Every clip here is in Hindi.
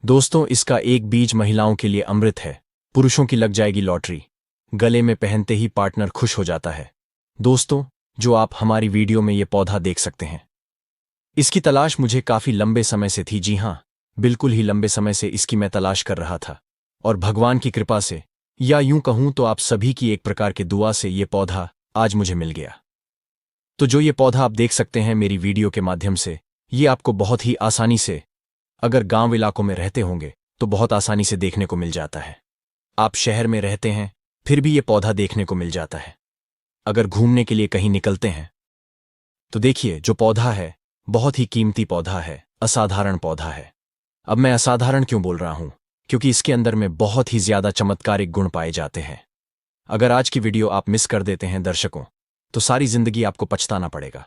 दोस्तों, इसका एक बीज महिलाओं के लिए अमृत है। पुरुषों की लग जाएगी लॉटरी। गले में पहनते ही पार्टनर खुश हो जाता है। दोस्तों, जो आप हमारी वीडियो में ये पौधा देख सकते हैं, इसकी तलाश मुझे काफी लंबे समय से थी। जी हाँ, बिल्कुल ही लंबे समय से इसकी मैं तलाश कर रहा था। और भगवान की कृपा से, या यूं कहूं तो आप सभी की एक प्रकार की दुआ से, ये पौधा आज मुझे मिल गया। तो जो ये पौधा आप देख सकते हैं मेरी वीडियो के माध्यम से, ये आपको बहुत ही आसानी से, अगर गांव इलाकों में रहते होंगे तो बहुत आसानी से देखने को मिल जाता है। आप शहर में रहते हैं फिर भी ये पौधा देखने को मिल जाता है। अगर घूमने के लिए कहीं निकलते हैं तो देखिए, जो पौधा है बहुत ही कीमती पौधा है, असाधारण पौधा है। अब मैं असाधारण क्यों बोल रहा हूं? क्योंकि इसके अंदर में बहुत ही ज्यादा चमत्कारिक गुण पाए जाते हैं। अगर आज की वीडियो आप मिस कर देते हैं दर्शकों, तो सारी जिंदगी आपको पछताना पड़ेगा।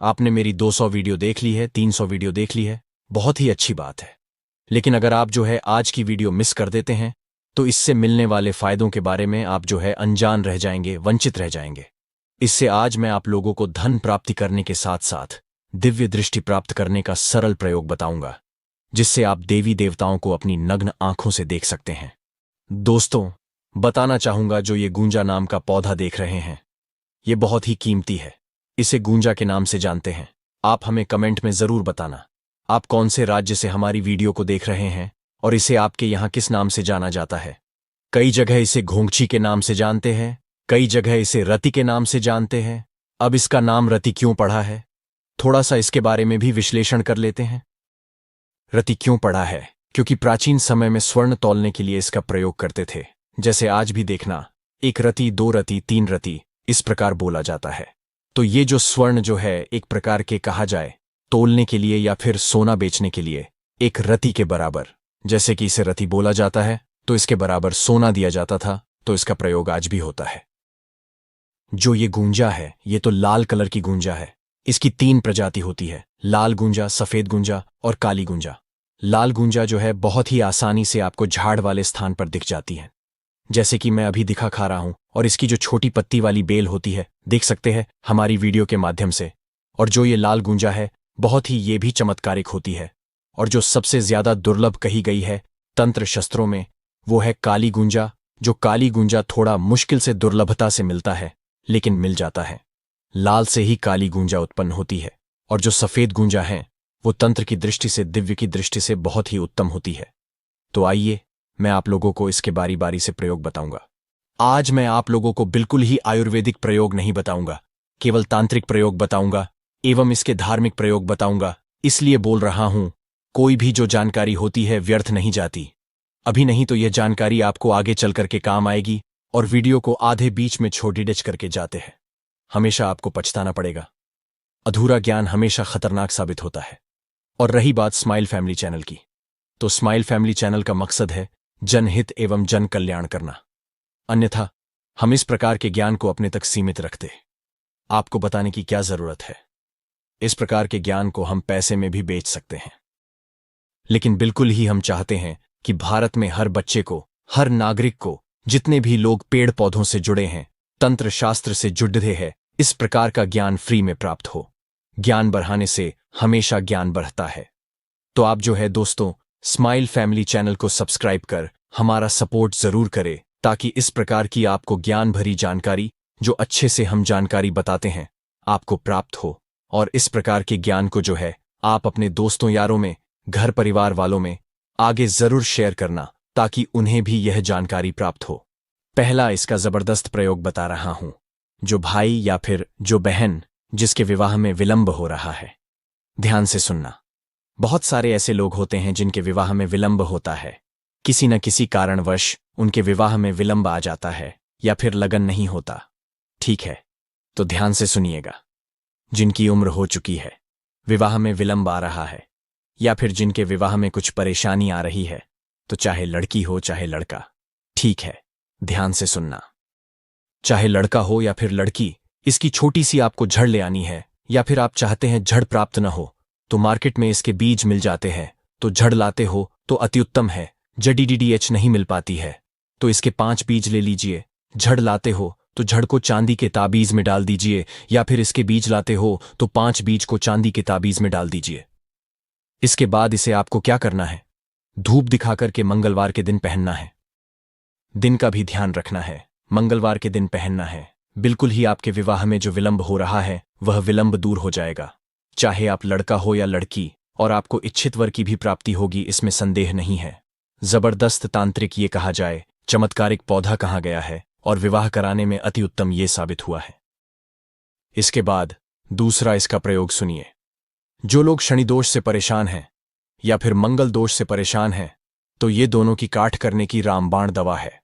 आपने मेरी 200 वीडियो देख ली है, 300 वीडियो देख ली है, बहुत ही अच्छी बात है। लेकिन अगर आप जो है आज की वीडियो मिस कर देते हैं तो इससे मिलने वाले फायदों के बारे में आप जो है अनजान रह जाएंगे, वंचित रह जाएंगे। इससे आज मैं आप लोगों को धन प्राप्ति करने के साथ साथ दिव्य दृष्टि प्राप्त करने का सरल प्रयोग बताऊंगा, जिससे आप देवी देवताओं को अपनी नग्न आंखों से देख सकते हैं। दोस्तों, बताना चाहूंगा, जो ये गूंजा नाम का पौधा देख रहे हैं, ये बहुत ही कीमती है। इसे गूंजा के नाम से जानते हैं। आप हमें कमेंट में जरूर बताना आप कौन से राज्य से हमारी वीडियो को देख रहे हैं और इसे आपके यहां किस नाम से जाना जाता है। कई जगह इसे घोंघची के नाम से जानते हैं, कई जगह इसे रति के नाम से जानते हैं। अब इसका नाम रति क्यों पड़ा है, थोड़ा सा इसके बारे में भी विश्लेषण कर लेते हैं। रति क्यों पड़ा है? क्योंकि प्राचीन समय में स्वर्ण तौलने के लिए इसका प्रयोग करते थे। जैसे आज भी देखना, 1 रति, 2 रति, 3 रति, इस प्रकार बोला जाता है। तो ये जो स्वर्ण जो है, एक प्रकार के कहा जाए तोलने के लिए या फिर सोना बेचने के लिए, 1 रति के बराबर, जैसे कि इसे रति बोला जाता है तो इसके बराबर सोना दिया जाता था। तो इसका प्रयोग आज भी होता है। जो ये गूंजा है, ये तो लाल कलर की गूंजा है। इसकी 3 प्रजाति होती है, लाल गूंजा, सफेद गूंजा और काली गूंजा। लाल गूंजा जो है बहुत ही आसानी से आपको झाड़ वाले स्थान पर दिख जाती है, जैसे कि मैं अभी दिखा खा रहा हूं। और इसकी जो छोटी पत्ती वाली बेल होती है, देख सकते हैं हमारी वीडियो के माध्यम से। और जो ये लाल गूंजा है, बहुत ही ये भी चमत्कारिक होती है। और जो सबसे ज्यादा दुर्लभ कही गई है तंत्र शस्त्रों में, वो है काली गूंजा। जो काली गूंजा थोड़ा मुश्किल से दुर्लभता से मिलता है, लेकिन मिल जाता है। लाल से ही काली गूंजा उत्पन्न होती है। और जो सफेद गूंजा है, वो तंत्र की दृष्टि से, दिव्य की दृष्टि से बहुत ही उत्तम होती है। तो आइए, मैं आप लोगों को इसके बारी बारी से प्रयोग बताऊंगा। आज मैं आप लोगों को बिल्कुल ही आयुर्वेदिक प्रयोग नहीं बताऊंगा, केवल तांत्रिक प्रयोग बताऊंगा एवं इसके धार्मिक प्रयोग बताऊंगा। इसलिए बोल रहा हूं, कोई भी जो जानकारी होती है व्यर्थ नहीं जाती। अभी नहीं तो यह जानकारी आपको आगे चल करके काम आएगी। और वीडियो को आधे बीच में छोटी डिच करके जाते हैं, हमेशा आपको पछताना पड़ेगा। अधूरा ज्ञान हमेशा खतरनाक साबित होता है। और रही बात स्माइल फैमिली चैनल की, तो स्माइल फैमिली चैनल का मकसद है जनहित एवं जन कल्याण करना। अन्यथा हम इस प्रकार के ज्ञान को अपने तक सीमित रखते। आपको बताने की क्या जरूरत है? इस प्रकार के ज्ञान को हम पैसे में भी बेच सकते हैं। लेकिन बिल्कुल ही हम चाहते हैं कि भारत में हर बच्चे को, हर नागरिक को, जितने भी लोग पेड़ पौधों से जुड़े हैं, तंत्र शास्त्र से जुड़े हैं, इस प्रकार का ज्ञान फ्री में प्राप्त हो। ज्ञान बढ़ाने से हमेशा ज्ञान बढ़ता है। तो आप जो है दोस्तों, स्माइल फैमिली चैनल को सब्सक्राइब कर हमारा सपोर्ट जरूर करें, ताकि इस प्रकार की आपको ज्ञान भरी जानकारी, जो अच्छे से हम जानकारी बताते हैं, आपको प्राप्त हो। और इस प्रकार के ज्ञान को जो है आप अपने दोस्तों यारों में, घर परिवार वालों में आगे जरूर शेयर करना, ताकि उन्हें भी यह जानकारी प्राप्त हो। पहला इसका जबरदस्त प्रयोग बता रहा हूं। जो भाई या फिर जो बहन जिसके विवाह में विलंब हो रहा है, ध्यान से सुनना। बहुत सारे ऐसे लोग होते हैं जिनके विवाह में विलंब होता है। किसी न किसी कारणवश उनके विवाह में विलंब आ जाता है या फिर लगन नहीं होता। ठीक है, तो ध्यान से सुनिएगा। जिनकी उम्र हो चुकी है, विवाह में विलंब आ रहा है, या फिर जिनके विवाह में कुछ परेशानी आ रही है, तो चाहे लड़की हो चाहे लड़का, ठीक है, ध्यान से सुनना। चाहे लड़का हो या फिर लड़की, इसकी छोटी सी आपको झड़ ले आनी है, या फिर आप चाहते हैं झड़ प्राप्त न हो, तो मार्केट में इसके बीज मिल जाते हैं। तो झड़ लाते हो तो अतिउत्तम है। DDDH नहीं मिल पाती है तो इसके 5 बीज ले लीजिए। झड़ लाते हो तो झड़ को चांदी के ताबीज में डाल दीजिए, या फिर इसके बीज लाते हो तो 5 बीज को चांदी के ताबीज में डाल दीजिए। इसके बाद इसे आपको क्या करना है? धूप दिखाकर के मंगलवार के दिन पहनना है। दिन का भी ध्यान रखना है, मंगलवार के दिन पहनना है। बिल्कुल ही आपके विवाह में जो विलंब हो रहा है वह विलंब दूर हो जाएगा। चाहे आप लड़का हो या लड़की, और आपको इच्छित वर की भी प्राप्ति होगी, इसमें संदेह नहीं है। जबरदस्त तांत्रिक ये कहा जाए, चमत्कारिक पौधा कहा गया है और विवाह कराने में अति उत्तम ये साबित हुआ है। इसके बाद दूसरा इसका प्रयोग सुनिए। जो लोग शनि दोष से परेशान हैं या फिर मंगल दोष से परेशान हैं, तो ये दोनों की काट करने की रामबाण दवा है।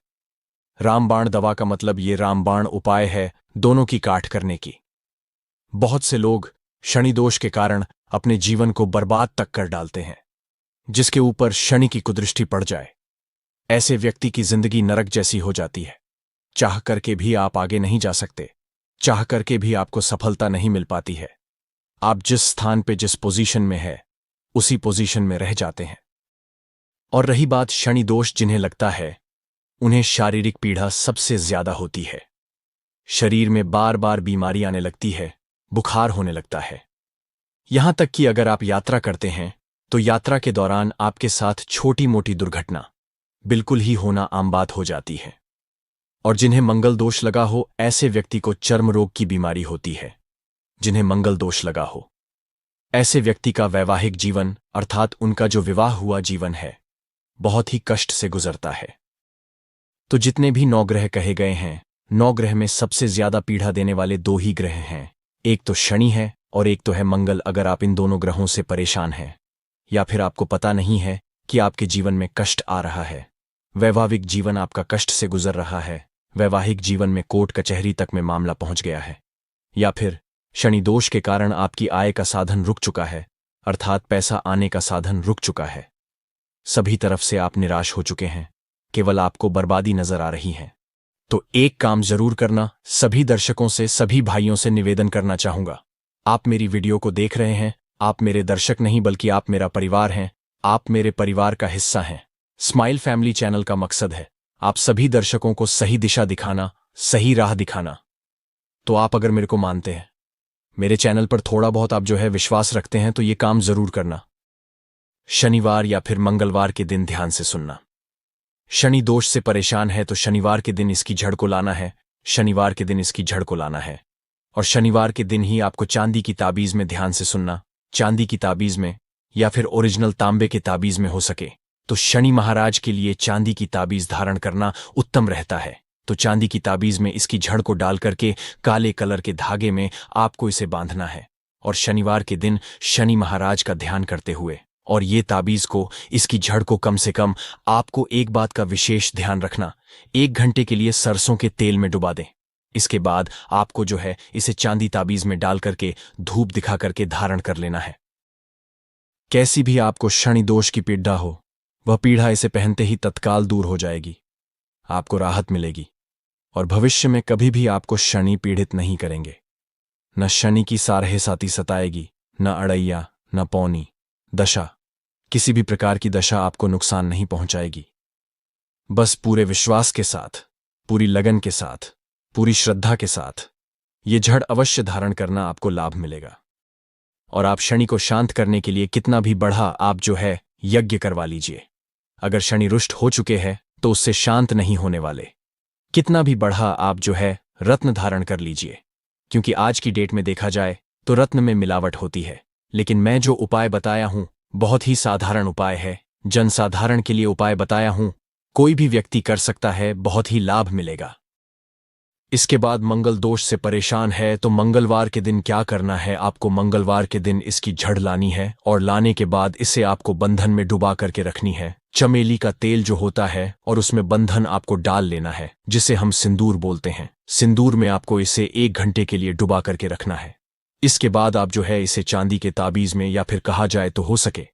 रामबाण दवा का मतलब ये रामबाण उपाय है दोनों की काट करने की। बहुत से लोग शनि दोष के कारण अपने जीवन को बर्बाद तक कर डालते हैं, जिसके ऊपर शनि की कुदृष्टि पड़ जाए ऐसे व्यक्ति की जिंदगी नरक जैसी हो जाती है। चाह करके भी आप आगे नहीं जा सकते, चाह करके भी आपको सफलता नहीं मिल पाती है। आप जिस स्थान पे जिस पोजीशन में है उसी पोजीशन में रह जाते हैं। और रही बात शनि दोष जिन्हें लगता है, उन्हें शारीरिक पीड़ा सबसे ज्यादा होती है। शरीर में बार बार बीमारी आने लगती है, बुखार होने लगता है। यहां तक कि अगर आप यात्रा करते हैं तो यात्रा के दौरान आपके साथ छोटी मोटी दुर्घटना बिल्कुल ही होना आम बात हो जाती है। और जिन्हें मंगल दोष लगा हो, ऐसे व्यक्ति को चर्म रोग की बीमारी होती है। जिन्हें मंगल दोष लगा हो, ऐसे व्यक्ति का वैवाहिक जीवन अर्थात उनका जो विवाह हुआ जीवन है, बहुत ही कष्ट से गुजरता है। तो जितने भी 9 ग्रह कहे गए हैं, 9 ग्रह में सबसे ज्यादा पीड़ा देने वाले 2 ही ग्रह हैं। एक तो शनि है और एक तो है मंगल। अगर आप इन दोनों ग्रहों से परेशान हैं या फिर आपको पता नहीं है कि आपके जीवन में कष्ट आ रहा है, वैवाहिक जीवन आपका कष्ट से गुजर रहा है, वैवाहिक जीवन में कोर्ट कचहरी तक में मामला पहुंच गया है, या फिर शनि दोष के कारण आपकी आय का साधन रुक चुका है, अर्थात पैसा आने का साधन रुक चुका है, सभी तरफ से आप निराश हो चुके हैं, केवल आपको बर्बादी नजर आ रही है, तो एक काम जरूर करना। सभी दर्शकों से, सभी भाइयों से निवेदन करना चाहूंगा, आप मेरी वीडियो को देख रहे हैं, आप मेरे दर्शक नहीं बल्कि आप मेरा परिवार हैं, आप मेरे परिवार का हिस्सा हैं। स्माइल फैमिली चैनल का मकसद है आप सभी दर्शकों को सही दिशा दिखाना, सही राह दिखाना। तो आप अगर मेरे को मानते हैं, मेरे चैनल पर थोड़ा बहुत आप जो है विश्वास रखते हैं, तो ये काम जरूर करना। शनिवार या फिर मंगलवार के दिन ध्यान से सुनना। शनि दोष से परेशान है तो शनिवार के दिन इसकी जड़ को लाना है, शनिवार के दिन इसकी जड़ को लाना है। और शनिवार के दिन ही आपको चांदी की ताबीज में, ध्यान से सुनना, चांदी की ताबीज में या फिर ओरिजिनल तांबे के ताबीज में हो सके तो शनि महाराज के लिए चांदी की ताबीज धारण करना उत्तम रहता है। तो चांदी की ताबीज में इसकी जड़ को डाल करके काले कलर के धागे में आपको इसे बांधना है और शनिवार के दिन शनि महाराज का ध्यान करते हुए, और ये ताबीज को, इसकी जड़ को कम से कम आपको एक बात का विशेष ध्यान रखना, 1 घंटे के लिए सरसों के तेल में डुबा दें। इसके बाद आपको जो है इसे चांदी ताबीज में डाल करके धूप दिखा करके धारण कर लेना है। कैसी भी आपको शनि दोष की पीड़ा हो, वह पीड़ा इसे पहनते ही तत्काल दूर हो जाएगी, आपको राहत मिलेगी और भविष्य में कभी भी आपको शनि पीड़ित नहीं करेंगे। न शनि की सारहे साती सताएगी, न अड़ैया, न पौनी दशा, किसी भी प्रकार की दशा आपको नुकसान नहीं पहुंचाएगी। बस पूरे विश्वास के साथ, पूरी लगन के साथ, पूरी श्रद्धा के साथ ये जड़ अवश्य धारण करना, आपको लाभ मिलेगा। और आप शनि को शांत करने के लिए कितना भी बढ़ा आप जो है यज्ञ करवा लीजिए। अगर शनि रुष्ट हो चुके हैं तो उससे शांत नहीं होने वाले। कितना भी बढ़ा आप जो है रत्न धारण कर लीजिए, क्योंकि आज की डेट में देखा जाए तो रत्न में मिलावट होती है। लेकिन मैं जो उपाय बताया हूं बहुत ही साधारण उपाय है, जनसाधारण के लिए उपाय बताया हूं, कोई भी व्यक्ति कर सकता है, बहुत ही लाभ मिलेगा। इसके बाद मंगल दोष से परेशान है तो मंगलवार के दिन क्या करना है, आपको मंगलवार के दिन इसकी जड़ लानी है और लाने के बाद इसे आपको बंधन में डुबा करके रखनी है। चमेली का तेल जो होता है और उसमें बंधन आपको डाल लेना है, जिसे हम सिंदूर बोलते हैं। सिंदूर में आपको इसे 1 घंटे के लिए डुबा करके रखना है। इसके बाद आप जो है इसे चांदी के ताबीज में, या फिर कहा जाए तो हो सके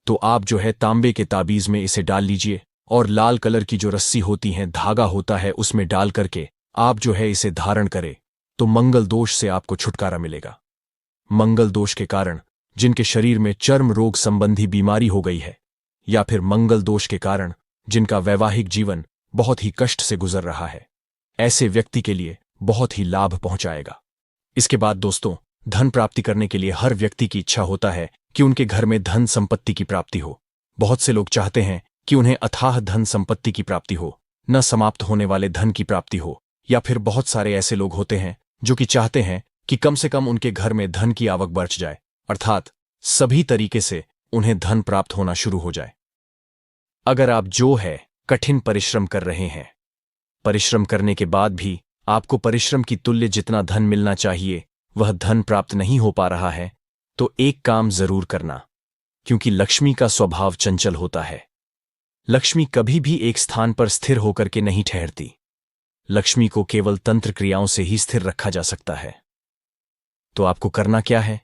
तो आप जो है तांबे के ताबीज में इसे डाल लीजिए और लाल कलर की जो रस्सी होती है, धागा होता है, उसमें डाल करके आप जो है इसे धारण करें तो मंगल दोष से आपको छुटकारा मिलेगा। मंगल दोष के कारण जिनके शरीर में चर्म रोग संबंधी बीमारी हो गई है, या फिर मंगल दोष के कारण जिनका वैवाहिक जीवन बहुत ही कष्ट से गुजर रहा है, ऐसे व्यक्ति के लिए बहुत ही लाभ पहुंचाएगा। इसके बाद दोस्तों, धन प्राप्ति करने के लिए हर व्यक्ति की इच्छा होता है कि उनके घर में धन संपत्ति की प्राप्ति हो, बहुत से लोग चाहते हैं कि उन्हें अथाह धन संपत्ति की प्राप्ति हो, न समाप्त होने वाले धन की प्राप्ति हो, या फिर बहुत सारे ऐसे लोग होते हैं जो कि चाहते हैं कि कम से कम उनके घर में धन की आवक बढ़ जाए, अर्थात सभी तरीके से उन्हें धन प्राप्त होना शुरू हो जाए। अगर आप जो है कठिन परिश्रम कर रहे हैं, परिश्रम करने के बाद भी आपको परिश्रम की तुल्य जितना धन मिलना चाहिए वह धन प्राप्त नहीं हो पा रहा है, तो एक काम जरूर करना, क्योंकि लक्ष्मी का स्वभाव चंचल होता है। लक्ष्मी कभी भी एक स्थान पर स्थिर होकर के नहीं ठहरती। लक्ष्मी को केवल तंत्र क्रियाओं से ही स्थिर रखा जा सकता है। तो आपको करना क्या है?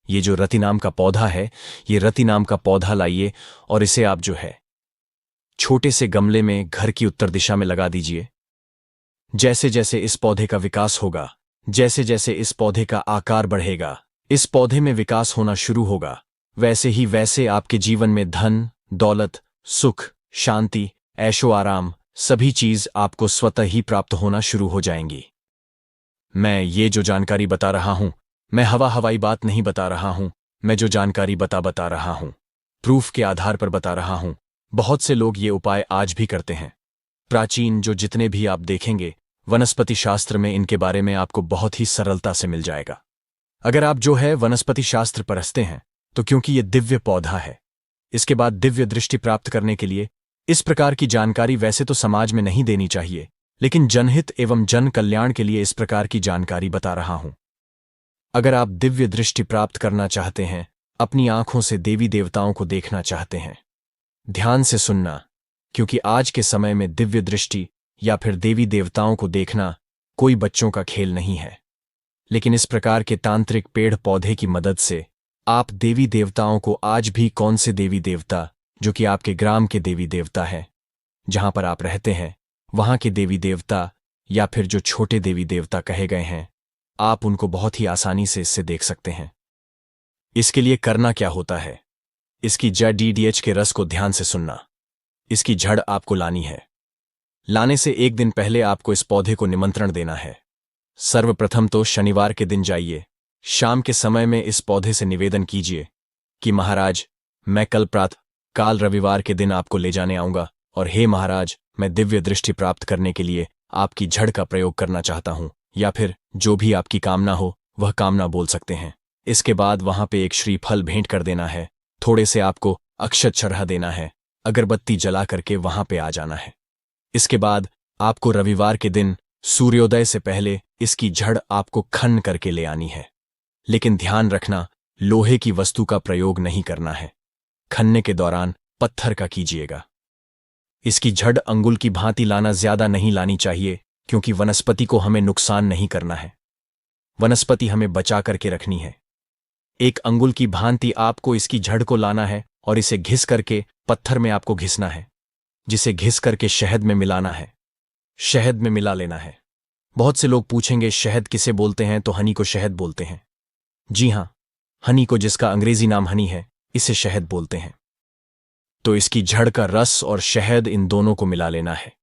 ये जो रति नाम का पौधा है, ये रति नाम का पौधा लाइए और इसे आप जो है छोटे से गमले में घर की उत्तर दिशा में लगा दीजिए। जैसे जैसे इस पौधे का विकास होगा, जैसे जैसे इस पौधे का आकार बढ़ेगा, इस पौधे में विकास होना शुरू होगा, वैसे ही वैसे आपके जीवन में धन, दौलत, सुख, शांति, ऐशो आराम सभी चीज आपको स्वतः ही प्राप्त होना शुरू हो जाएंगी। मैं ये जो जानकारी बता रहा हूं, मैं हवाई बात नहीं बता रहा हूं। मैं जो जानकारी बता रहा हूं, प्रूफ के आधार पर बता रहा हूं। बहुत से लोग ये उपाय आज भी करते हैं। प्राचीन जो जितने भी आप देखेंगे वनस्पति शास्त्र में, इनके बारे में आपको बहुत ही सरलता से मिल जाएगा। अगर आप जो है वनस्पति शास्त्र परखते हैं, तो क्योंकि ये दिव्य पौधा है, इसके बाद दिव्य दृष्टि प्राप्त करने के लिए इस प्रकार की जानकारी वैसे तो समाज में नहीं देनी चाहिए, लेकिन जनहित एवं जन कल्याण के लिए इस प्रकार की जानकारी बता रहा हूं। अगर आप दिव्य दृष्टि प्राप्त करना चाहते हैं, अपनी आंखों से देवी देवताओं को देखना चाहते हैं, ध्यान से सुनना, क्योंकि आज के समय में दिव्य दृष्टि या फिर देवी देवताओं को देखना कोई बच्चों का खेल नहीं है। लेकिन इस प्रकार के तांत्रिक पेड़ पौधे की मदद से आप देवी देवताओं को आज भी, कौन से देवी देवता, जो कि आपके ग्राम के देवी देवता है, जहां पर आप रहते हैं वहां के देवी देवता, या फिर जो छोटे देवी देवता कहे गए हैं, आप उनको बहुत ही आसानी से इससे देख सकते हैं। इसके लिए करना क्या होता है? इसकी जड़ DDH के रस को ध्यान से सुनना। इसकी जड़ आपको लानी है। लाने से एक दिन पहले आपको इस पौधे को निमंत्रण देना है। सर्वप्रथम तो शनिवार के दिन जाइए, शाम के समय में इस पौधे से निवेदन कीजिए कि महाराज, मैं कल प्रातः काल रविवार के दिन आपको ले जाने आऊंगा, और हे महाराज, मैं दिव्य दृष्टि प्राप्त करने के लिए आपकी जड़ का प्रयोग करना चाहता हूं, या फिर जो भी आपकी कामना हो वह कामना बोल सकते हैं। इसके बाद वहां पे एक श्रीफल भेंट कर देना है, थोड़े से आपको अक्षत चढ़ा देना है, अगरबत्ती जला करके वहां पे आ जाना है। इसके बाद आपको रविवार के दिन सूर्योदय से पहले इसकी जड़ आपको खनन करके ले आनी है। लेकिन ध्यान रखना, लोहे की वस्तु का प्रयोग नहीं करना है। खनने के दौरान पत्थर का कीजिएगा। इसकी जड़ अंगुल की भांति लाना, ज्यादा नहीं लानी चाहिए, क्योंकि वनस्पति को हमें नुकसान नहीं करना है। वनस्पति हमें बचा करके रखनी है। एक अंगुल की भांति आपको इसकी जड़ को लाना है और इसे घिस करके पत्थर में आपको घिसना है, जिसे घिस करके शहद में मिलाना है। शहद में मिला लेना है। बहुत से लोग पूछेंगे शहद किसे बोलते हैं, तो हनी को शहद बोलते हैं। जी हां, हनी को, जिसका अंग्रेजी नाम हनी है, इसे शहद बोलते हैं। तो इसकी जड़ का रस और शहद, इन दोनों को मिला लेना है।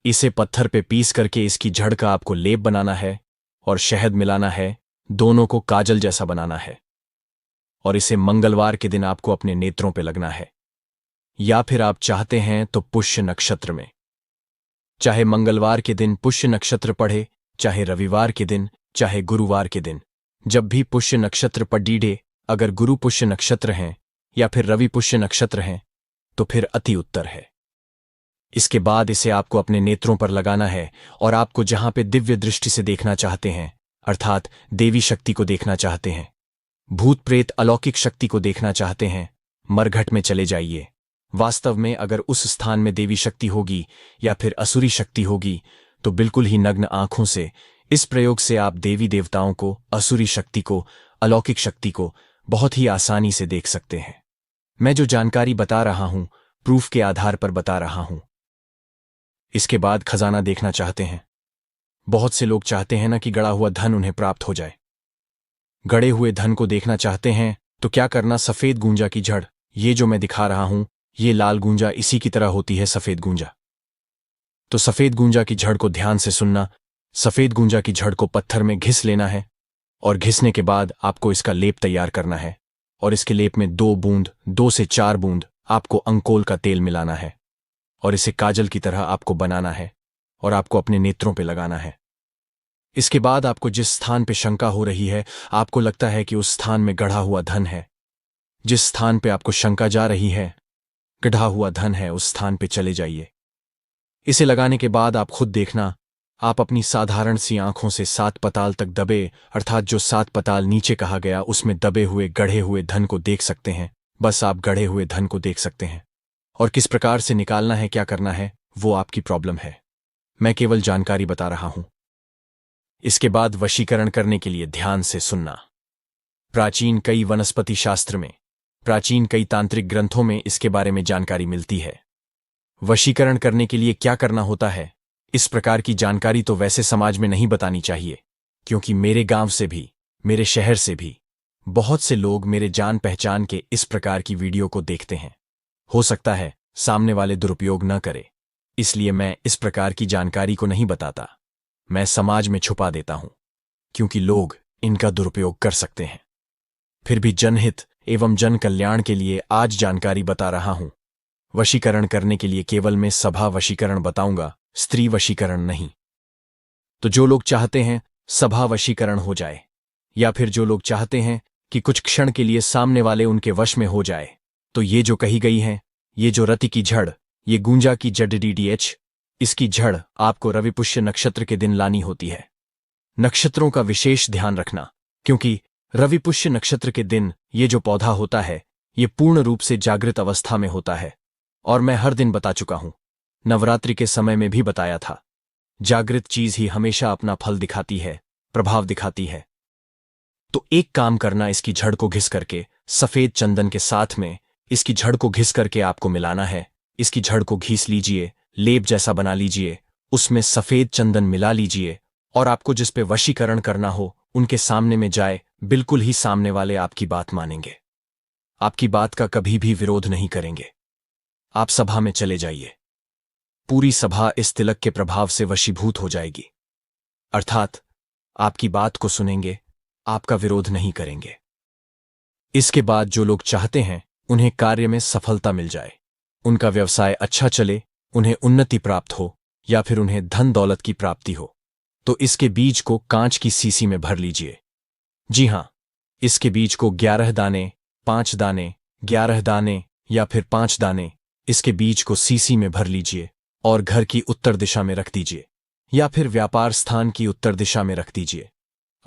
इसे पत्थर पे पीस करके इसकी जड़ का आपको लेप बनाना है और शहद मिलाना है, दोनों को काजल जैसा बनाना है, और इसे मंगलवार के दिन आपको अपने नेत्रों पे लगना है, या फिर आप चाहते हैं तो पुष्य नक्षत्र में। चाहे मंगलवार के दिन पुष्य नक्षत्र पड़े, चाहे रविवार के दिन, चाहे गुरुवार के दिन, जब भी पुष्य नक्षत्र पर डीडे, अगर गुरु पुष्य नक्षत्र हैं या फिर रवि पुष्य नक्षत्र हैं, तो फिर अति उत्तर है। इसके बाद इसे आपको अपने नेत्रों पर लगाना है, और आपको जहां पे दिव्य दृष्टि से देखना चाहते हैं, अर्थात देवी शक्ति को देखना चाहते हैं, भूत प्रेत अलौकिक शक्ति को देखना चाहते हैं, मरघट में चले जाइए। वास्तव में अगर उस स्थान में देवी शक्ति होगी या फिर असुरी शक्ति होगी, तो बिल्कुल ही नग्न आंखों से इस प्रयोग से आप देवी देवताओं को, असुरी शक्ति को, अलौकिक शक्ति को बहुत ही आसानी से देख सकते हैं। मैं जो जानकारी बता रहा हूं, प्रूफ के आधार पर बता रहा हूं। इसके बाद खजाना देखना चाहते हैं। बहुत से लोग चाहते हैं ना कि गड़ा हुआ धन उन्हें प्राप्त हो जाए। गड़े हुए धन को देखना चाहते हैं तो क्या करना, सफेद गूंजा की जड़, ये जो मैं दिखा रहा हूं, ये लाल गूंजा इसी की तरह होती है सफेद गूंजा। तो सफेद गूंजा की जड़ को ध्यान से सुनना। सफेद गूंजा की जड़ को पत्थर में घिस लेना है, और घिसने के बाद आपको इसका लेप तैयार करना है, और इसके लेप में 2 से 4 बूंद आपको अंकोल का तेल मिलाना है और इसे काजल की तरह आपको बनाना है और आपको अपने नेत्रों पे लगाना है। इसके बाद आपको जिस स्थान पे शंका हो रही है, आपको लगता है कि उस स्थान में गढ़ा हुआ धन है, जिस स्थान पे आपको शंका जा रही है गढ़ा हुआ धन है, उस स्थान पे चले जाइए। इसे लगाने के बाद आप खुद देखना, आप अपनी साधारण सी आंखों से 7 पताल तक दबे, अर्थात जो 7 पताल नीचे कहा गया उसमें दबे हुए गढ़े हुए धन को देख सकते हैं। बस आप गढ़े हुए धन को देख सकते हैं, और किस प्रकार से निकालना है, क्या करना है, वो आपकी प्रॉब्लम है। मैं केवल जानकारी बता रहा हूं। इसके बाद वशीकरण करने के लिए ध्यान से सुनना। प्राचीन कई वनस्पति शास्त्र में, प्राचीन कई तांत्रिक ग्रंथों में इसके बारे में जानकारी मिलती है। वशीकरण करने के लिए क्या करना होता है, इस प्रकार की जानकारी तो वैसे समाज में नहीं बतानी चाहिए, क्योंकि मेरे गांव से भी, मेरे शहर से भी बहुत से लोग मेरे जान पहचान के इस प्रकार की वीडियो को देखते हैं। हो सकता है सामने वाले दुरुपयोग न करे, इसलिए मैं इस प्रकार की जानकारी को नहीं बताता, मैं समाज में छुपा देता हूं, क्योंकि लोग इनका दुरुपयोग कर सकते हैं। फिर भी जनहित एवं जन कल्याण के लिए आज जानकारी बता रहा हूं। वशीकरण करने के लिए केवल मैं सभा वशीकरण बताऊंगा, स्त्री वशीकरण नहीं। तो जो लोग चाहते हैं सभा वशीकरण हो जाए, या फिर जो लोग चाहते हैं कि कुछ क्षण के लिए सामने वाले उनके वश में हो जाए, तो ये जो कही गई है, ये जो रति की झड़, ये गुंजा की जड़ DDH, इसकी झड़ आपको रविपुष्य नक्षत्र के दिन लानी होती है। नक्षत्रों का विशेष ध्यान रखना, क्योंकि रविपुष्य नक्षत्र के दिन ये जो पौधा होता है ये पूर्ण रूप से जागृत अवस्था में होता है, और मैं हर दिन बता चुका हूं, नवरात्रि के समय में भी बताया था। जागृत चीज ही हमेशा अपना फल दिखाती है, प्रभाव दिखाती है। तो एक काम करना, इसकी झड़ को घिस करके सफेद चंदन के साथ में इसकी झड़ को घिस करके आपको मिलाना है। इसकी झड़ को घिस लीजिए, लेप जैसा बना लीजिए, उसमें सफेद चंदन मिला लीजिए, और आपको जिस पे वशीकरण करना हो उनके सामने में जाए, बिल्कुल ही सामने वाले आपकी बात मानेंगे, आपकी बात का कभी भी विरोध नहीं करेंगे। आप सभा में चले जाइए, पूरी सभा इस तिलक के प्रभाव से वशीभूत हो जाएगी, अर्थात आपकी बात को सुनेंगे, आपका विरोध नहीं करेंगे। इसके बाद जो लोग चाहते हैं उन्हें कार्य में सफलता मिल जाए, उनका व्यवसाय अच्छा चले, उन्हें उन्नति प्राप्त हो, या फिर उन्हें धन दौलत की प्राप्ति हो, तो इसके बीज को कांच की सीसी में भर लीजिए। जी हां, इसके बीज को 11 दाने, 5 दाने, 11 दाने या फिर 5 दाने, इसके बीज को सीसी में भर लीजिए और घर की उत्तर दिशा में रख दीजिए, या फिर व्यापार स्थान की उत्तर दिशा में रख दीजिए।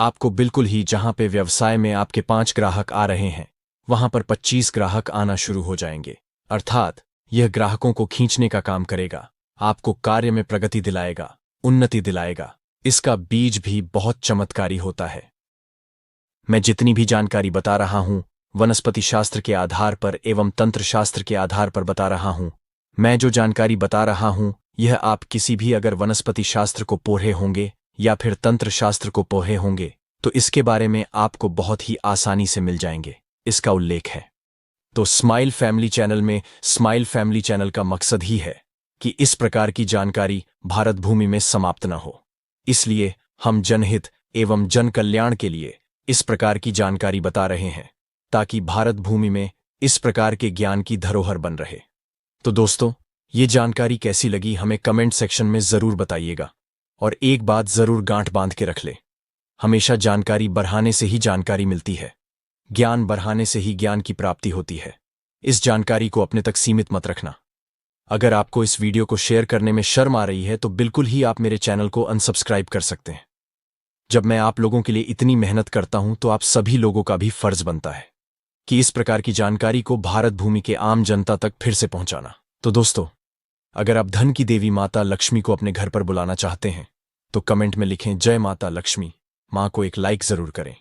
आपको बिल्कुल ही जहां पे व्यवसाय में आपके 5 ग्राहक आ रहे हैं, वहां पर 25 ग्राहक आना शुरू हो जाएंगे, अर्थात यह ग्राहकों को खींचने का काम करेगा, आपको कार्य में प्रगति दिलाएगा, उन्नति दिलाएगा। इसका बीज भी बहुत चमत्कारी होता है। मैं जितनी भी जानकारी बता रहा हूं वनस्पति शास्त्र के आधार पर एवं तंत्र शास्त्र के आधार पर बता रहा हूं। मैं जो जानकारी बता रहा हूं यह आप किसी भी अगर वनस्पति शास्त्र को पढ़े होंगे या फिर तंत्र शास्त्र को पढ़े होंगे तो इसके बारे में आपको बहुत ही आसानी से मिल जाएंगे, इसका उल्लेख है। तो स्माइल फैमिली चैनल में, स्माइल फैमिली चैनल का मकसद ही है कि इस प्रकार की जानकारी भारत भूमि में समाप्त न हो, इसलिए हम जनहित एवं जन कल्याण के लिए इस प्रकार की जानकारी बता रहे हैं, ताकि भारत भूमि में इस प्रकार के ज्ञान की धरोहर बन रहे। तो दोस्तों, ये जानकारी कैसी लगी हमें कमेंट सेक्शन में जरूर बताइएगा, और एक बात जरूर गांठ बांध के रख ले, हमेशा जानकारी बढ़ाने से ही जानकारी मिलती है, ज्ञान बढ़ाने से ही ज्ञान की प्राप्ति होती है। इस जानकारी को अपने तक सीमित मत रखना। अगर आपको इस वीडियो को शेयर करने में शर्म आ रही है तो बिल्कुल ही आप मेरे चैनल को अनसब्सक्राइब कर सकते हैं। जब मैं आप लोगों के लिए इतनी मेहनत करता हूं तो आप सभी लोगों का भी फर्ज बनता है कि इस प्रकार की जानकारी को भारत भूमि के आम जनता तक फिर से पहुंचाना। तो दोस्तों, अगर आप धन की देवी माता लक्ष्मी को अपने घर पर बुलाना चाहते हैं तो कमेंट में लिखें जय माता लक्ष्मी। मां को एक लाइक जरूर करें।